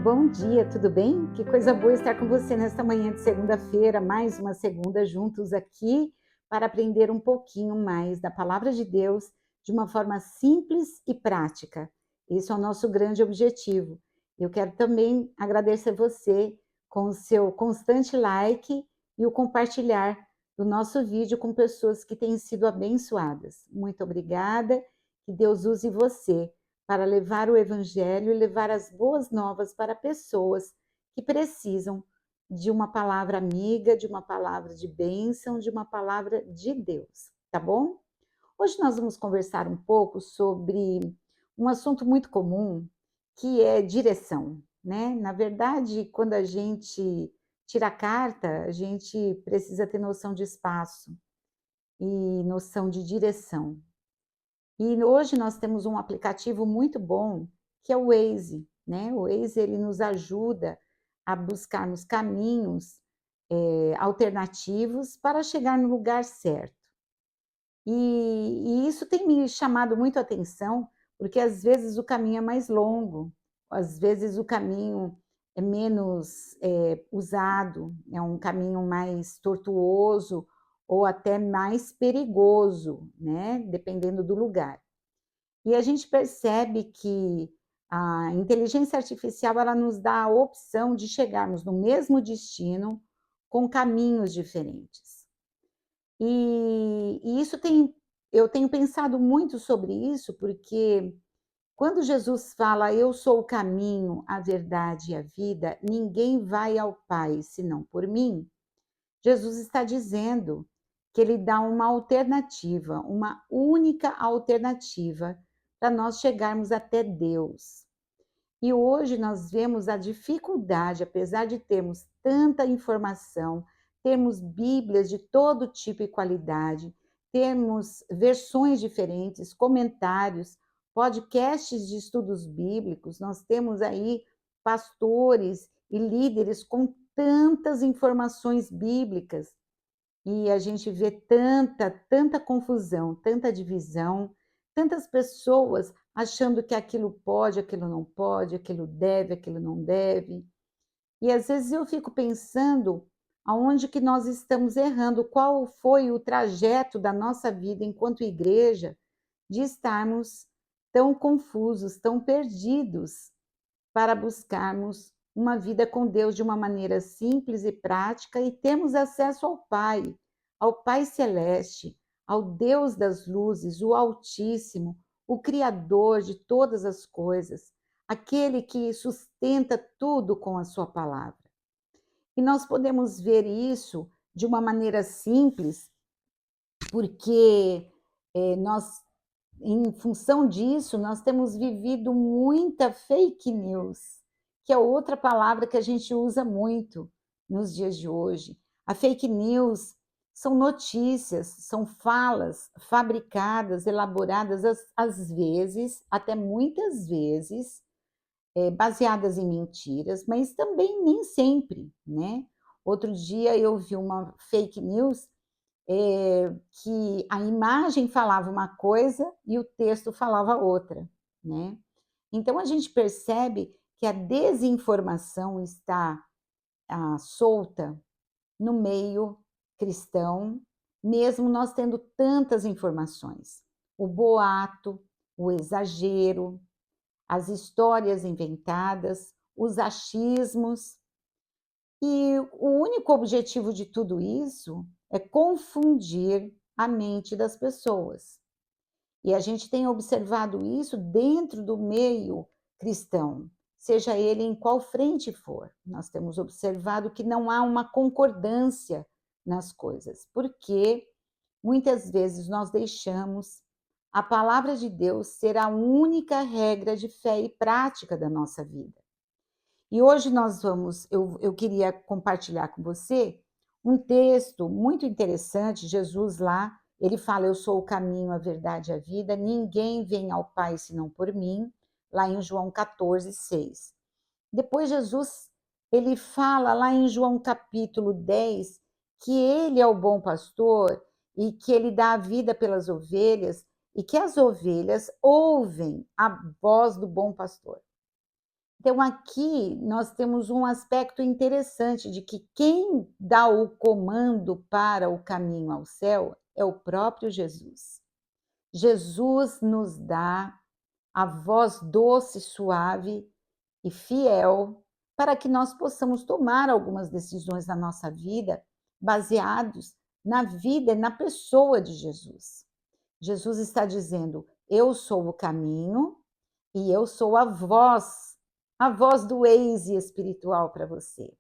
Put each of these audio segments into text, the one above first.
bom dia, tudo bem? Que coisa boa estar com você nesta manhã de segunda-feira, mais uma segunda juntos aqui para aprender um pouquinho mais da palavra de Deus de uma forma simples e prática. Esse é o nosso grande objetivo. Eu quero também agradecer você com o seu constante like e o compartilhar do nosso vídeo com pessoas que têm sido abençoadas. Muito obrigada, que Deus use você para levar o evangelho e levar as boas novas para pessoas que precisam de uma palavra amiga, de uma palavra de bênção, de uma palavra de Deus, tá bom? Hoje nós vamos conversar um pouco sobre um assunto muito comum, que é direção, né? Na verdade, quando a gente tira a carta, a gente precisa ter noção de espaço e noção de direção. E hoje nós temos um aplicativo muito bom, que é o Waze, né. O Waze ele nos ajuda a buscarmos caminhos, alternativos para chegar no lugar certo. E isso tem me chamado muito a atenção, porque às vezes o caminho é mais longo, às vezes o caminho é menos, usado, é um caminho mais tortuoso ou até mais perigoso, né, dependendo do lugar. E a gente percebe que a inteligência artificial, ela nos dá a opção de chegarmos no mesmo destino com caminhos diferentes. E isso tem eu tenho pensado muito sobre isso, porque quando Jesus fala: "Eu sou o caminho, a verdade e a vida, ninguém vai ao Pai senão por mim", Jesus está dizendo que ele dá uma alternativa, uma única alternativa para nós chegarmos até Deus. E hoje nós vemos a dificuldade, apesar de termos tanta informação, termos Bíblias de todo tipo e qualidade, termos versões diferentes, comentários, podcasts de estudos bíblicos, nós temos aí pastores e líderes com tantas informações bíblicas e a gente vê tanta confusão, tanta divisão, tantas pessoas achando que aquilo pode, aquilo não pode, aquilo deve, aquilo não deve. E às vezes eu fico pensando aonde que nós estamos errando, qual foi o trajeto da nossa vida enquanto igreja de estarmos tão confusos, tão perdidos para buscarmos uma vida com Deus de uma maneira simples e prática e termos acesso ao Pai Celeste, ao Deus das luzes, o Altíssimo, o Criador de todas as coisas, aquele que sustenta tudo com a Sua palavra. E nós podemos ver isso de uma maneira simples, porque nós, em função disso, nós temos vivido muita fake news, que é outra palavra que a gente usa muito nos dias de hoje. A fake news são notícias, são falas fabricadas, elaboradas às vezes, até muitas vezes, baseadas em mentiras, mas também nem sempre, né. Outro dia eu vi uma fake news que a imagem falava uma coisa e o texto falava outra, né. Então a gente percebe que a desinformação está, solta no meio cristão, mesmo nós tendo tantas informações. O boato, o exagero, as histórias inventadas, os achismos, e o único objetivo de tudo isso é confundir a mente das pessoas. E a gente tem observado isso dentro do meio cristão, seja ele em qual frente for. Nós temos observado que não há uma concordância nas coisas, porque muitas vezes nós deixamos a palavra de Deus ser a única regra de fé e prática da nossa vida. E hoje nós vamos eu queria compartilhar com você um texto muito interessante, Jesus lá, ele fala: "Eu sou o caminho, a verdade e a vida, ninguém vem ao Pai senão por mim", lá em João 14:6. Depois Jesus, ele fala lá em João capítulo 10 que ele é o bom pastor e que ele dá a vida pelas ovelhas e que as ovelhas ouvem a voz do bom pastor. Então, aqui nós temos um aspecto interessante de que quem dá o comando para o caminho ao céu é o próprio Jesus. Jesus nos dá a voz doce, suave e fiel para que nós possamos tomar algumas decisões na nossa vida baseados na vida e na pessoa de Jesus. Jesus está dizendo: eu sou o caminho e eu sou a voz do Waze espiritual para você.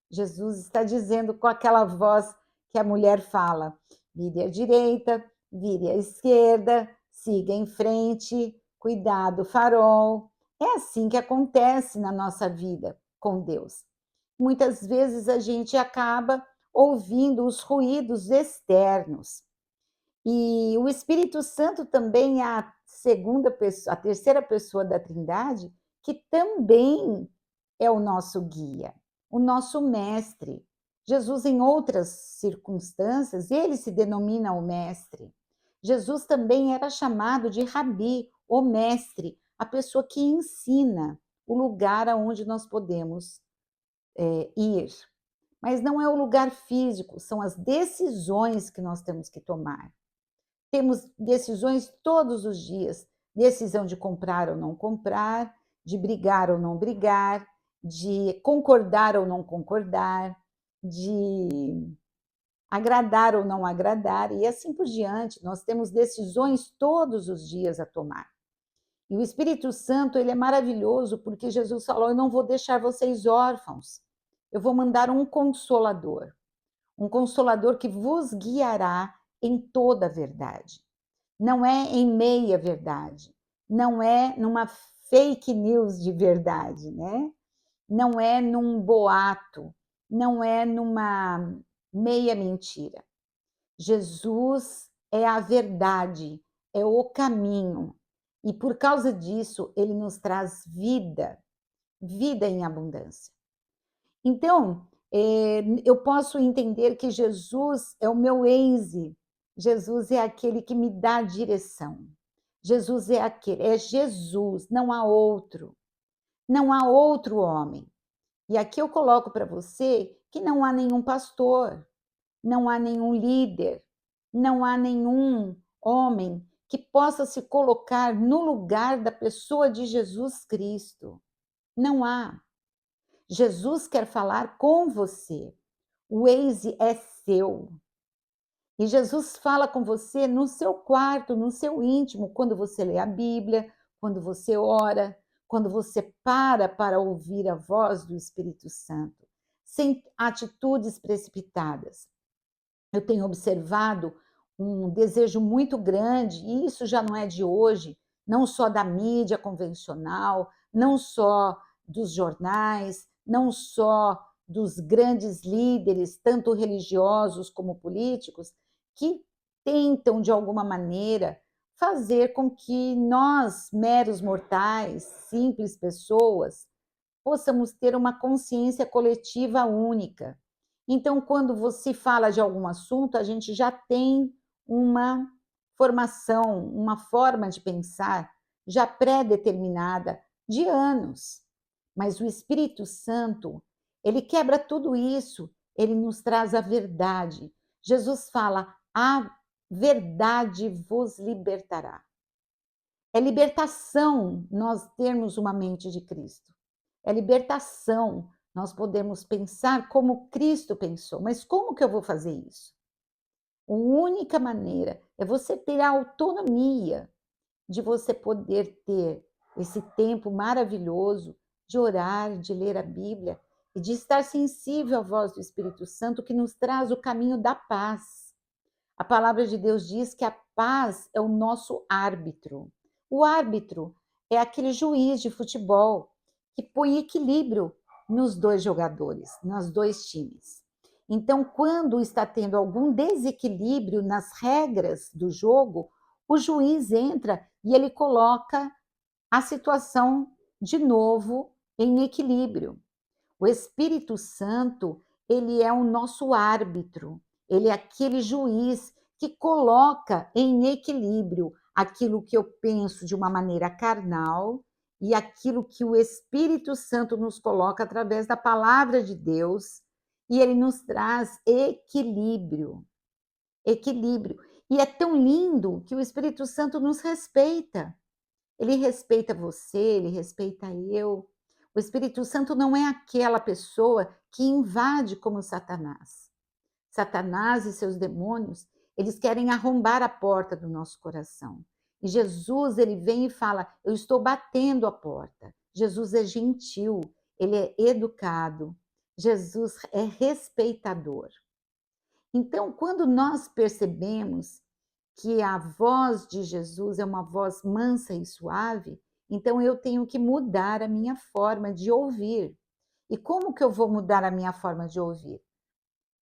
Jesus está dizendo com aquela voz que a mulher fala: vire à direita, vire à esquerda, siga em frente, cuidado, farol. É assim que acontece na nossa vida com Deus. Muitas vezes a gente acaba ouvindo os ruídos externos. E o Espírito Santo também é a terceira pessoa da Trindade, que também é o nosso guia, o nosso mestre. Jesus, em outras circunstâncias, ele se denomina o mestre. Jesus também era chamado de rabi, o mestre, a pessoa que ensina o lugar aonde nós podemos ir. Mas não é o lugar físico, são as decisões que nós temos que tomar. Temos decisões todos os dias, decisão de comprar ou não comprar, de brigar ou não brigar, de concordar ou não concordar, de agradar ou não agradar, e assim por diante. Nós temos decisões todos os dias a tomar. E o Espírito Santo, ele é maravilhoso, porque Jesus falou: eu não vou deixar vocês órfãos, eu vou mandar um consolador que vos guiará em toda a verdade. Não é em meia verdade, não é numa fake news de verdade, né? Não é num boato, não é numa meia mentira. Jesus é a verdade, é o caminho. E por causa disso, ele nos traz vida, vida em abundância. Então, eu posso entender que Jesus é o meu Waze, Jesus é aquele que me dá a direção. Jesus é aquele, é Jesus, não há outro homem. E aqui eu coloco para você que não há nenhum pastor, não há nenhum líder, não há nenhum homem que possa se colocar no lugar da pessoa de Jesus Cristo. Não há. Jesus quer falar com você. O Waze é seu. E Jesus fala com você no seu quarto, no seu íntimo, quando você lê a Bíblia, quando você ora, quando você para ouvir a voz do Espírito Santo, sem atitudes precipitadas. Eu tenho observado um desejo muito grande, e isso já não é de hoje, não só da mídia convencional, não só dos jornais, não só dos grandes líderes, tanto religiosos como políticos, que tentam, de alguma maneira, fazer com que nós, meros mortais, simples pessoas, possamos ter uma consciência coletiva única. Então, quando você fala de algum assunto, a gente já tem uma formação, uma forma de pensar já pré-determinada de anos. Mas o Espírito Santo, ele quebra tudo isso, ele nos traz a verdade. Jesus fala: a verdade vos libertará. É libertação nós termos uma mente de Cristo. É libertação nós podemos pensar como Cristo pensou. Mas como que eu vou fazer isso? A única maneira é você ter a autonomia de você poder ter esse tempo maravilhoso de orar, de ler a Bíblia e de estar sensível à voz do Espírito Santo que nos traz o caminho da paz. A palavra de Deus diz que a paz é o nosso árbitro. O árbitro é aquele juiz de futebol que põe equilíbrio nos dois jogadores, nos dois times. Então, quando está tendo algum desequilíbrio nas regras do jogo, o juiz entra e ele coloca a situação de novo em equilíbrio. O Espírito Santo, ele é o nosso árbitro, ele é aquele juiz que coloca em equilíbrio aquilo que eu penso de uma maneira carnal e aquilo que o Espírito Santo nos coloca através da palavra de Deus, e ele nos traz equilíbrio, equilíbrio. E é tão lindo que o Espírito Santo nos respeita. Ele respeita você, ele respeita eu. O Espírito Santo não é aquela pessoa que invade como Satanás. Satanás e seus demônios, eles querem arrombar a porta do nosso coração. E Jesus, ele vem e fala: "Eu estou batendo a porta". Jesus é gentil, ele é educado. Jesus é respeitador. Então, quando nós percebemos que a voz de Jesus é uma voz mansa e suave, então eu tenho que mudar a minha forma de ouvir. E como que eu vou mudar a minha forma de ouvir?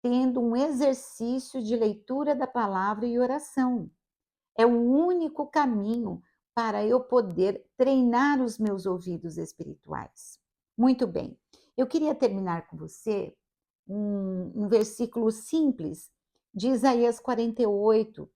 Tendo um exercício de leitura da palavra e oração. É o único caminho para eu poder treinar os meus ouvidos espirituais. Muito bem, eu queria terminar com você um versículo simples de Isaías 48,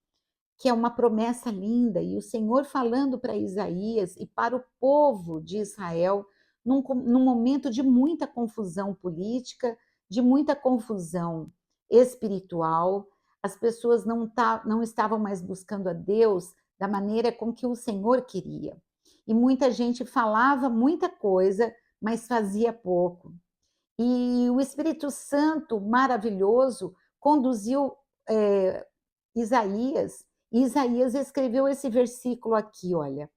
que é uma promessa linda, e o Senhor falando para Isaías e para o povo de Israel, num momento de muita confusão política, de muita confusão espiritual, as pessoas não estavam mais buscando a Deus da maneira com que o Senhor queria. E muita gente falava muita coisa, mas fazia pouco. E o Espírito Santo maravilhoso conduziu Isaías, e Isaías escreveu esse versículo aqui, olha,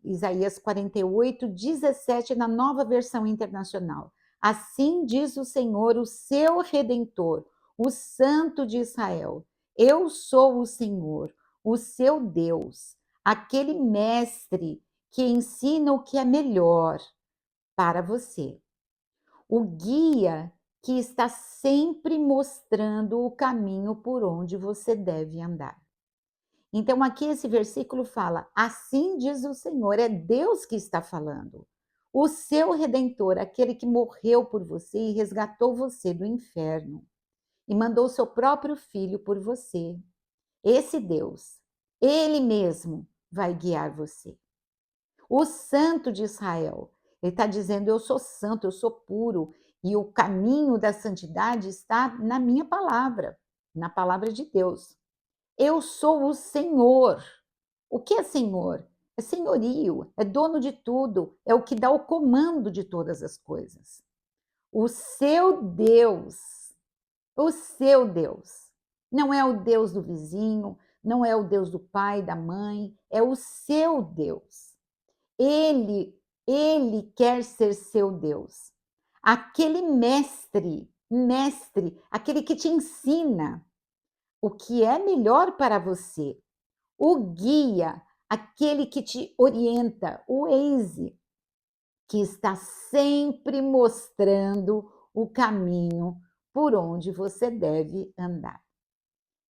Isaías 48:17 na Nova Versão Internacional. Assim diz o Senhor, o seu Redentor, o Santo de Israel: Eu sou o Senhor, o seu Deus, aquele mestre que ensina o que é melhor para você, o guia que está sempre mostrando o caminho por onde você deve andar. Então, aqui esse versículo fala: assim diz o Senhor, é Deus que está falando. O seu redentor, aquele que morreu por você e resgatou você do inferno e mandou seu próprio filho por você. Esse Deus, ele mesmo vai guiar você. O Santo de Israel, ele está dizendo: eu sou santo, eu sou puro, e o caminho da santidade está na minha palavra, na palavra de Deus. Eu sou o Senhor. O que é Senhor? É senhorio, é dono de tudo, é o que dá o comando de todas as coisas. O seu Deus, o seu Deus. Não é o Deus do vizinho, não é o Deus do pai, da mãe, é o seu Deus. Ele quer ser seu Deus. Aquele mestre, aquele que te ensina o que é melhor para você. O guia, aquele que te orienta, o Waze, que está sempre mostrando o caminho por onde você deve andar.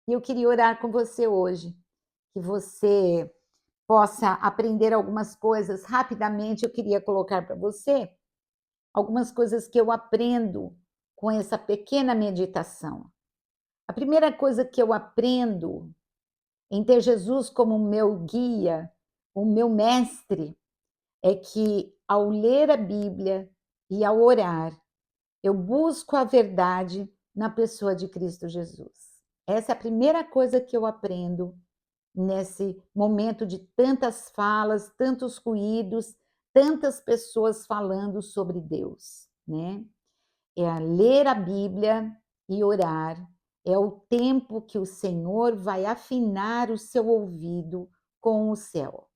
E eu queria orar com você hoje, que você possa aprender algumas coisas rapidamente. Eu queria colocar para você algumas coisas que eu aprendo com essa pequena meditação. A primeira coisa que eu aprendo em ter Jesus como meu guia, o meu mestre, é que ao ler a Bíblia e ao orar, eu busco a verdade na pessoa de Cristo Jesus. Essa é a primeira coisa que eu aprendo nesse momento de tantas falas, tantos ruídos, tantas pessoas falando sobre Deus, né? É a ler a Bíblia e orar, é o tempo que o Senhor vai afinar o seu ouvido com o céu.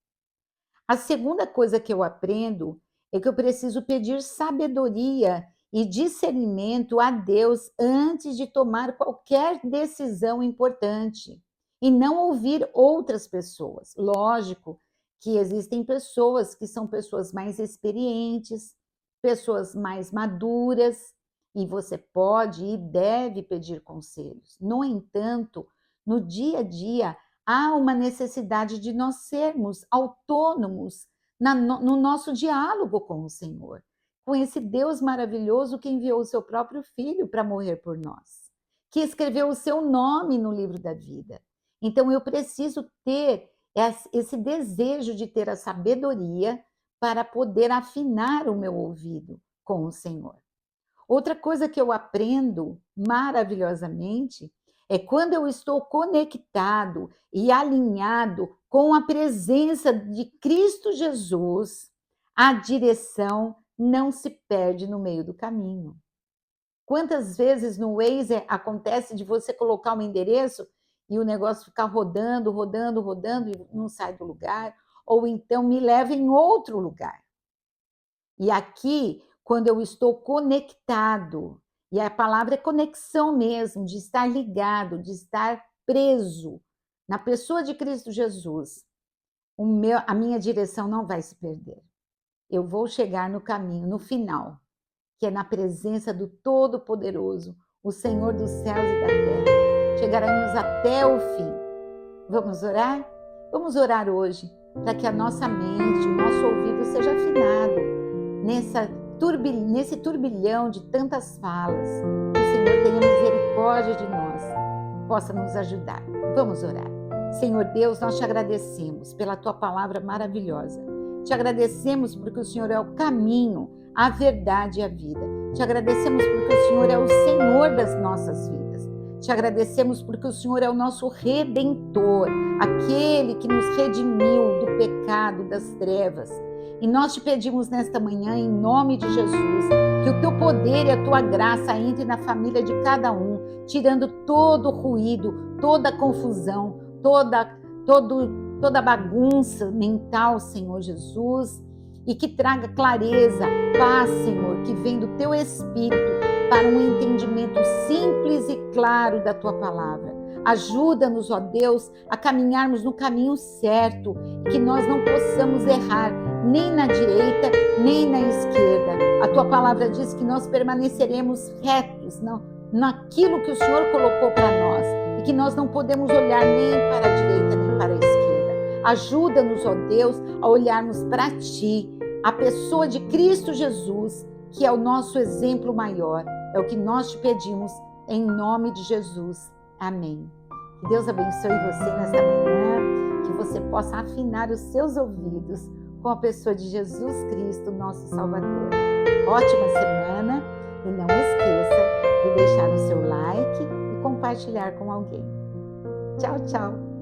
A segunda coisa que eu aprendo é que eu preciso pedir sabedoria e discernimento a Deus antes de tomar qualquer decisão importante e não ouvir outras pessoas. Lógico que existem pessoas que são pessoas mais experientes, pessoas mais maduras, e você pode e deve pedir conselhos. No entanto, no dia a dia, há uma necessidade de nós sermos autônomos no nosso diálogo com o Senhor, com esse Deus maravilhoso que enviou o seu próprio Filho para morrer por nós, que escreveu o seu nome no livro da vida. Então eu preciso ter esse desejo de ter a sabedoria para poder afinar o meu ouvido com o Senhor. Outra coisa que eu aprendo maravilhosamente é quando eu estou conectado e alinhado com a presença de Cristo Jesus, a direção não se perde no meio do caminho. Quantas vezes no Waze acontece de você colocar um endereço e o negócio ficar rodando, rodando, rodando e não sai do lugar, ou então me leva em outro lugar. E aqui, quando eu estou conectado, e a palavra é conexão mesmo, de estar ligado, de estar preso na pessoa de Cristo Jesus, a minha direção não vai se perder. Eu vou chegar no caminho, no final, que é na presença do Todo-Poderoso, o Senhor dos céus e da terra. Chegaremos até o fim. Vamos orar? Vamos orar hoje, para que a nossa mente, o nosso ouvido seja afinado nesse turbilhão de tantas falas. Que o Senhor tenha misericórdia de nós, possa nos ajudar. Vamos orar. Senhor Deus, nós te agradecemos pela tua palavra maravilhosa. Te agradecemos porque o Senhor é o caminho, a verdade e a vida. Te agradecemos porque o Senhor é o Senhor das nossas vidas. Te agradecemos porque o Senhor é o nosso Redentor, aquele que nos redimiu do pecado, das trevas. E nós te pedimos nesta manhã, em nome de Jesus, que o teu poder e a tua graça entre na família de cada um, tirando todo o ruído, toda a confusão, toda bagunça mental, Senhor Jesus, e que traga clareza, paz, Senhor, que vem do teu Espírito para um entendimento simples e claro da tua palavra. Ajuda-nos, ó Deus, a caminharmos no caminho certo e que nós não possamos errar nem na direita, nem na esquerda. A tua palavra diz que nós permaneceremos retos naquilo que o Senhor colocou para nós e que nós não podemos olhar nem para a direita, nem para a esquerda. Ajuda-nos, ó Deus, a olharmos para ti, a pessoa de Cristo Jesus, que é o nosso exemplo maior. É o que nós te pedimos, em nome de Jesus. Amém. Que Deus abençoe você nesta manhã, que você possa afinar os seus ouvidos com a pessoa de Jesus Cristo, nosso Salvador. Ótima semana e não esqueça de deixar o seu like e compartilhar com alguém. Tchau, tchau!